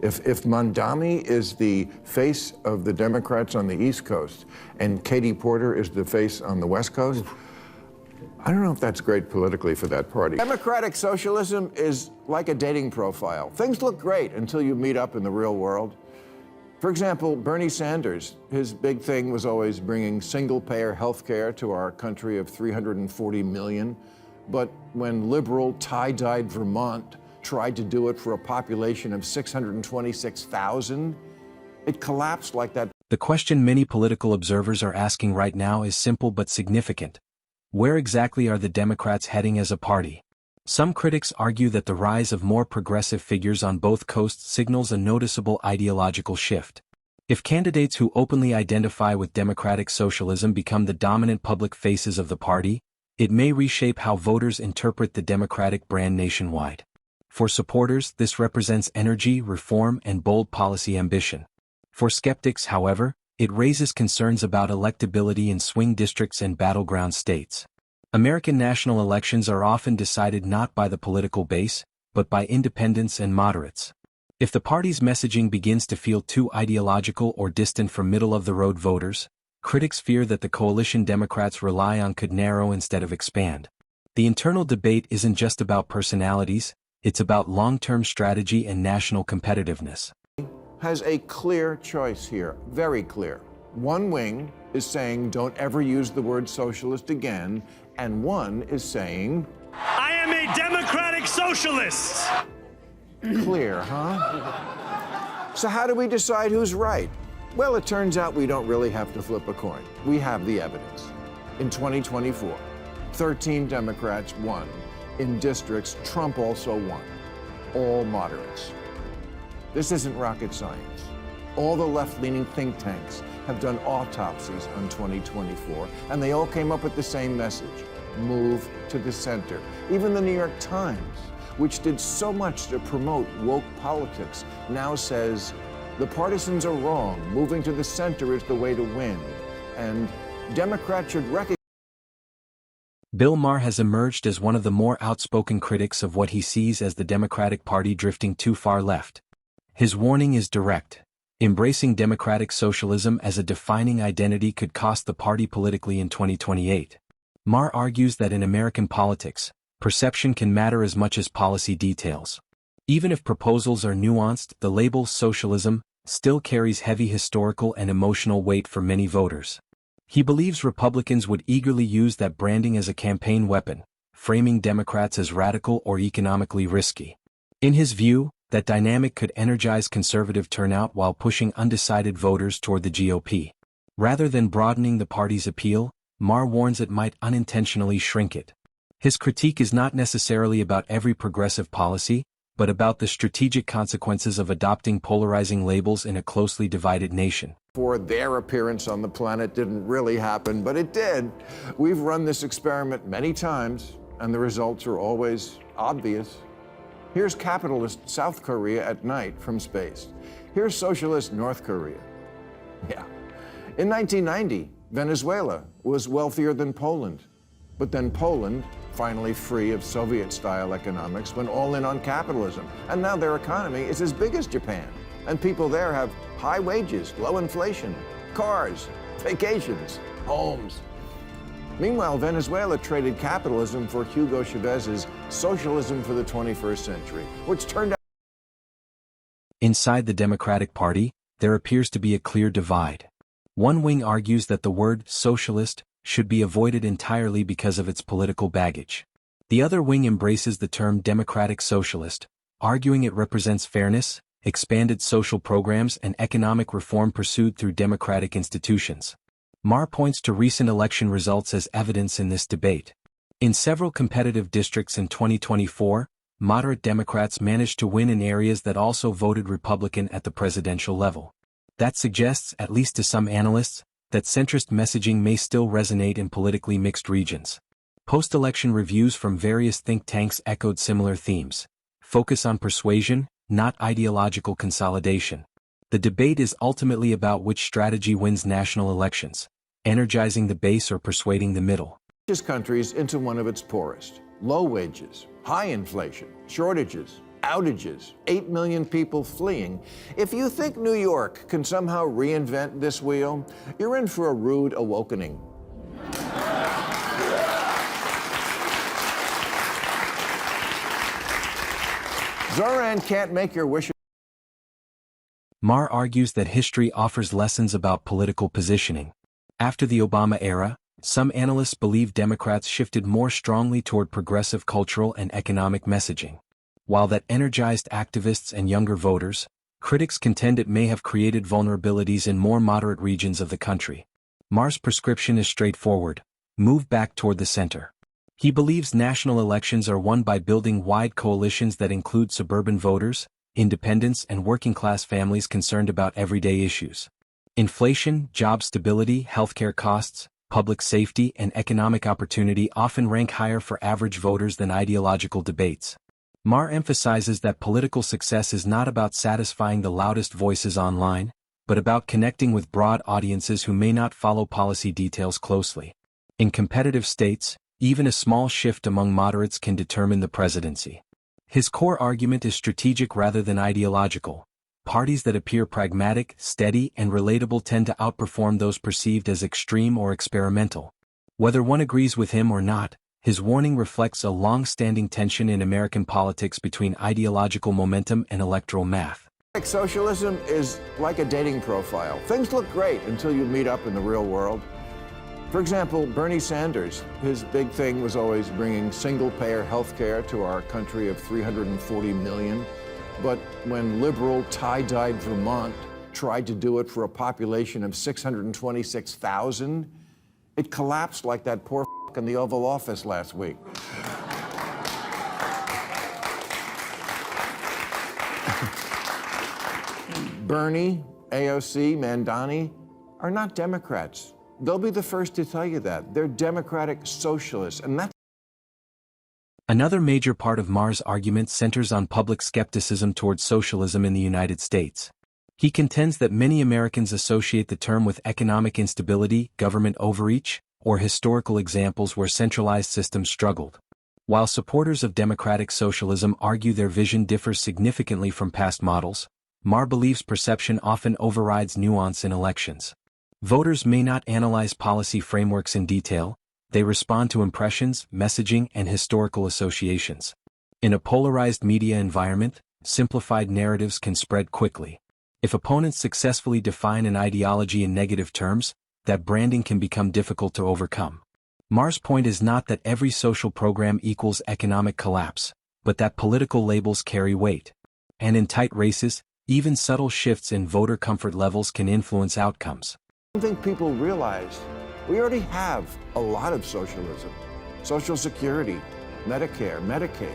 If Mondami is the face of the Democrats on the East Coast and Katie Porter is the face on the West Coast, I don't know if that's great politically for that party. Democratic socialism is like a dating profile. Things look great until you meet up in the real world. For example, Bernie Sanders, his big thing was always bringing single-payer health care to our country of 340 million. But when liberal, tie-dyed Vermont tried to do it for a population of 626,000, it collapsed like that. The question many political observers are asking right now is simple but significant. Where exactly are the Democrats heading as a party? Some critics argue that the rise of more progressive figures on both coasts signals a noticeable ideological shift. If candidates who openly identify with democratic socialism become the dominant public faces of the party, it may reshape how voters interpret the Democratic brand nationwide. For supporters, this represents energy, reform, and bold policy ambition. For skeptics, however, it raises concerns about electability in swing districts and battleground states. American national elections are often decided not by the political base, but by independents and moderates. If the party's messaging begins to feel too ideological or distant from middle-of-the-road voters, critics fear that the coalition Democrats rely on could narrow instead of expand. The internal debate isn't just about personalities, it's about long-term strategy and national competitiveness. Has a clear choice here, very clear. One wing is saying don't ever use the word socialist again, and one is saying, I am a democratic socialist. Clear, huh? So how do we decide who's right? Well, it turns out we don't really have to flip a coin. We have the evidence. In 2024, 13 Democrats won. In districts, Trump also won. All moderates. This isn't rocket science. All the left-leaning think tanks have done autopsies on 2024, and they all came up with the same message: move to the center. Even the New York Times, which did so much to promote woke politics, now says the partisans are wrong. Moving to the center is the way to win, and Democrats should recognize. Bill Maher has emerged as one of the more outspoken critics of what he sees as the Democratic Party drifting too far left. His warning is direct. Embracing democratic socialism as a defining identity could cost the party politically in 2028. Maher argues that in American politics, perception can matter as much as policy details. Even if proposals are nuanced, the label socialism still carries heavy historical and emotional weight for many voters. He believes Republicans would eagerly use that branding as a campaign weapon, framing Democrats as radical or economically risky. In his view, that dynamic could energize conservative turnout while pushing undecided voters toward the GOP. Rather than broadening the party's appeal, Maher warns it might unintentionally shrink it. His critique is not necessarily about every progressive policy, but about the strategic consequences of adopting polarizing labels in a closely divided nation. For their appearance on the planet didn't really happen, but it did. We've run this experiment many times, and the results are always obvious. Here's capitalist South Korea at night from space. Here's socialist North Korea. Yeah. In 1990, Venezuela was wealthier than Poland. But then Poland, finally free of Soviet-style economics, went all in on capitalism. And now their economy is as big as Japan. And people there have high wages, low inflation, cars, vacations, homes. Meanwhile, Venezuela traded capitalism for Hugo Chávez's socialism for the 21st century, which turned out. Inside the Democratic Party, there appears to be a clear divide. One wing argues that the word socialist should be avoided entirely because of its political baggage. The other wing embraces the term democratic socialist, arguing it represents fairness, expanded social programs, and economic reform pursued through democratic institutions. Maher points to recent election results as evidence in this debate. In several competitive districts in 2024, moderate Democrats managed to win in areas that also voted Republican at the presidential level. That suggests, at least to some analysts, that centrist messaging may still resonate in politically mixed regions. Post-election reviews from various think tanks echoed similar themes. Focus on persuasion, not ideological consolidation. The debate is ultimately about which strategy wins national elections, energizing the base or persuading the middle. Countries into one of its poorest. Low wages, high inflation, shortages, outages, 8 million people fleeing. If you think New York can somehow reinvent this wheel, you're in for a rude awakening. Zoran can't make your wishes. Maher argues that history offers lessons about political positioning. After the Obama era, some analysts believe Democrats shifted more strongly toward progressive cultural and economic messaging. While that energized activists and younger voters, critics contend it may have created vulnerabilities in more moderate regions of the country. Maher's prescription is straightforward: move back toward the center. He believes national elections are won by building wide coalitions that include suburban voters, independents, and working-class families concerned about everyday issues. Inflation, job stability, healthcare costs, public safety, and economic opportunity often rank higher for average voters than ideological debates. Maher emphasizes that political success is not about satisfying the loudest voices online, but about connecting with broad audiences who may not follow policy details closely. In competitive states, even a small shift among moderates can determine the presidency. His core argument is strategic rather than ideological. Parties that appear pragmatic, steady, and relatable tend to outperform those perceived as extreme or experimental. Whether one agrees with him or not, his warning reflects a long-standing tension in American politics between ideological momentum and electoral math. Socialism is like a dating profile. Things look great until you meet up in the real world. For example, Bernie Sanders, his big thing was always bringing single-payer health care to our country of 340 million. But when liberal, tie-dyed Vermont tried to do it for a population of 626,000, it collapsed like that poor f*** in the Oval Office last week. Bernie, AOC, Mandani are not Democrats. They'll be the first to tell you that. They're democratic socialists, and that's... Another major part of Maher's argument centers on public skepticism towards socialism in the United States. He contends that many Americans associate the term with economic instability, government overreach, or historical examples where centralized systems struggled. While supporters of democratic socialism argue their vision differs significantly from past models, Maher believes perception often overrides nuance in elections. Voters may not analyze policy frameworks in detail, they respond to impressions, messaging, and historical associations. In a polarized media environment, simplified narratives can spread quickly. If opponents successfully define an ideology in negative terms, that branding can become difficult to overcome. Maher's point is not that every social program equals economic collapse, but that political labels carry weight. And in tight races, even subtle shifts in voter comfort levels can influence outcomes. I don't think people realize we already have a lot of socialism. Social Security, Medicare, Medicaid,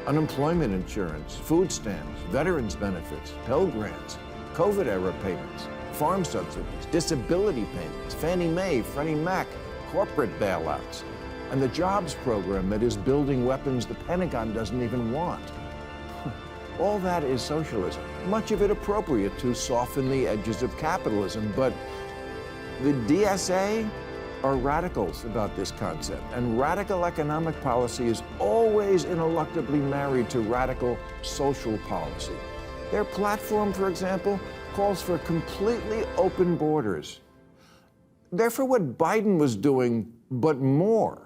unemployment insurance, food stamps, veterans benefits, Pell Grants, COVID-era payments, farm subsidies, disability payments, Fannie Mae, Freddie Mac, corporate bailouts, and the jobs program that is building weapons the Pentagon doesn't even want. All that is socialism, much of it appropriate to soften the edges of capitalism, but the DSA are radicals about this concept, and radical economic policy is always ineluctably married to radical social policy. Their platform, for example, calls for completely open borders. They're for what Biden was doing, but more.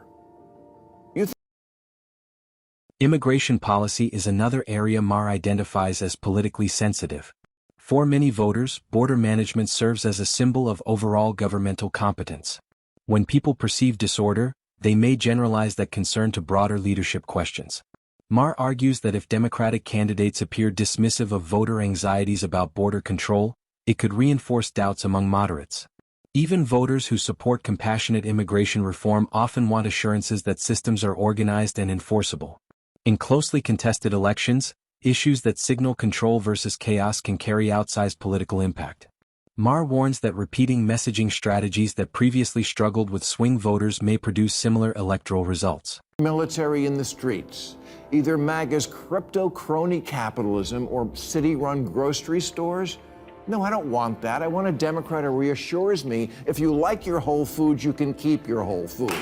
Immigration policy is another area Maher identifies as politically sensitive. For many voters, border management serves as a symbol of overall governmental competence. When people perceive disorder, they may generalize that concern to broader leadership questions. Maher argues that if Democratic candidates appear dismissive of voter anxieties about border control, it could reinforce doubts among moderates. Even voters who support compassionate immigration reform often want assurances that systems are organized and enforceable. In closely contested elections, issues that signal control versus chaos can carry outsized political impact. Maher warns that repeating messaging strategies that previously struggled with swing voters may produce similar electoral results. Military in the streets, either MAGA's crypto crony capitalism or city-run grocery stores. No, I don't want that. I want a Democrat who reassures me if you like your Whole Foods, you can keep your Whole Foods.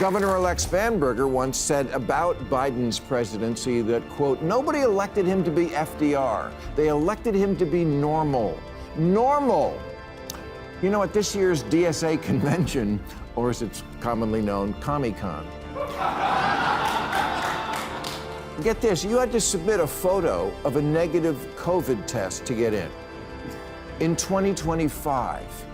Governor-elect Spanberger once said about Biden's presidency that, quote, nobody elected him to be FDR. They elected him to be normal. Normal. You know, at this year's DSA convention, or as it's commonly known, Comic-Con, get this, you had to submit a photo of a negative COVID test to get in. In 2025.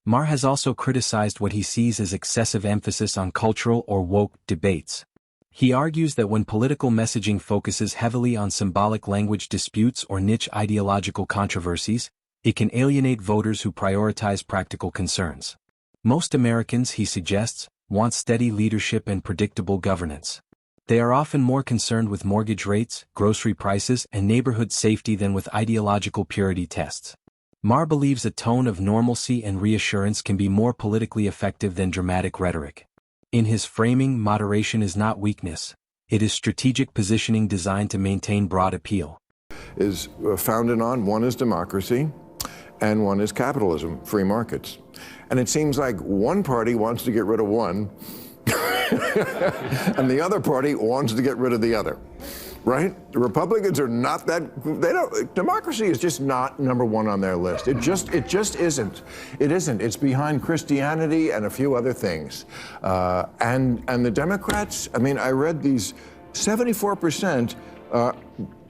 Maher has also criticized what he sees as excessive emphasis on cultural or woke debates. He argues that when political messaging focuses heavily on symbolic language disputes or niche ideological controversies, it can alienate voters who prioritize practical concerns. Most Americans, he suggests, want steady leadership and predictable governance. They are often more concerned with mortgage rates, grocery prices, and neighborhood safety than with ideological purity tests. Maher believes a tone of normalcy and reassurance can be more politically effective than dramatic rhetoric. In his framing, moderation is not weakness. It is strategic positioning designed to maintain broad appeal. Is founded on, one is democracy, and one is capitalism, free markets. And it seems like one party wants to get rid of one, and the other party wants to get rid of the other. Right? The Republicans are not that, democracy is just not number one on their list. It just isn't. It isn't. It's behind Christianity and a few other things. And the Democrats, I mean, I read these, 74%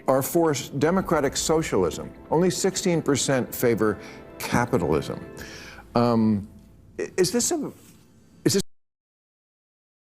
are for democratic socialism. Only 16% favor capitalism. Is this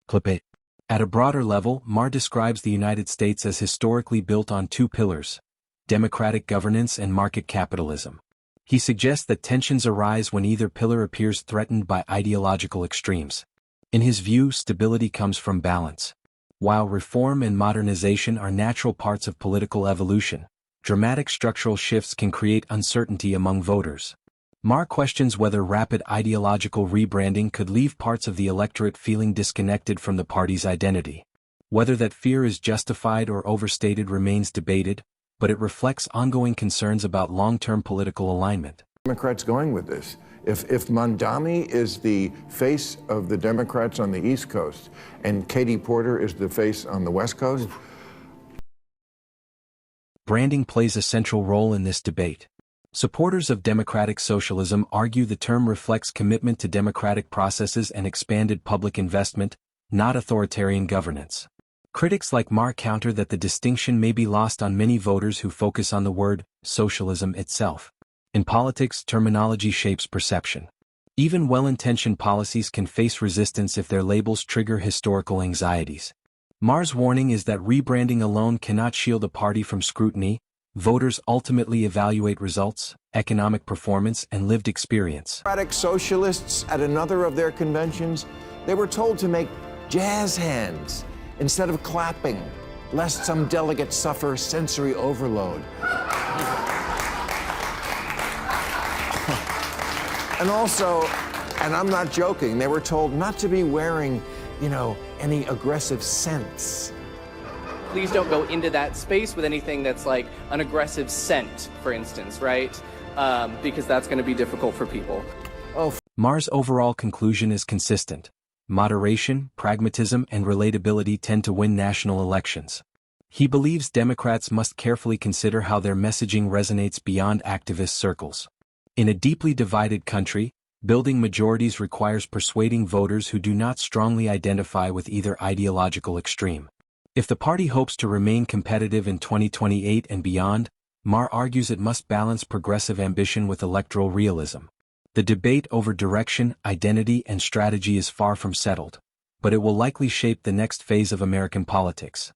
Clip 8. At a broader level, Maher describes the United States as historically built on two pillars: democratic governance and market capitalism. He suggests that tensions arise when either pillar appears threatened by ideological extremes. In his view, stability comes from balance. While reform and modernization are natural parts of political evolution, dramatic structural shifts can create uncertainty among voters. Maher questions whether rapid ideological rebranding could leave parts of the electorate feeling disconnected from the party's identity. Whether that fear is justified or overstated remains debated, but it reflects ongoing concerns about long-term political alignment. Democrats going with this? If Mondami is the face of the Democrats on the East Coast and Katie Porter is the face on the West Coast? Branding plays a central role in this debate. Supporters of democratic socialism argue the term reflects commitment to democratic processes and expanded public investment, not authoritarian governance. Critics like Maher counter that the distinction may be lost on many voters who focus on the word socialism itself. In politics, terminology shapes perception. Even well-intentioned policies can face resistance if their labels trigger historical anxieties. Maher's warning is that rebranding alone cannot shield a party from scrutiny. Voters ultimately evaluate results, economic performance, and lived experience. Democratic socialists at another of their conventions, they were told to make jazz hands instead of clapping, lest some delegates suffer sensory overload. And also, and I'm not joking, they were told not to be wearing, any aggressive scents. Please don't go into that space with anything that's like an aggressive scent, for instance, right? Because that's going to be difficult for people. Maher's overall conclusion is consistent. Moderation, pragmatism, and relatability tend to win national elections. He believes Democrats must carefully consider how their messaging resonates beyond activist circles. In a deeply divided country, building majorities requires persuading voters who do not strongly identify with either ideological extreme. If the party hopes to remain competitive in 2028 and beyond, Maher argues it must balance progressive ambition with electoral realism. The debate over direction, identity, and strategy is far from settled, but it will likely shape the next phase of American politics.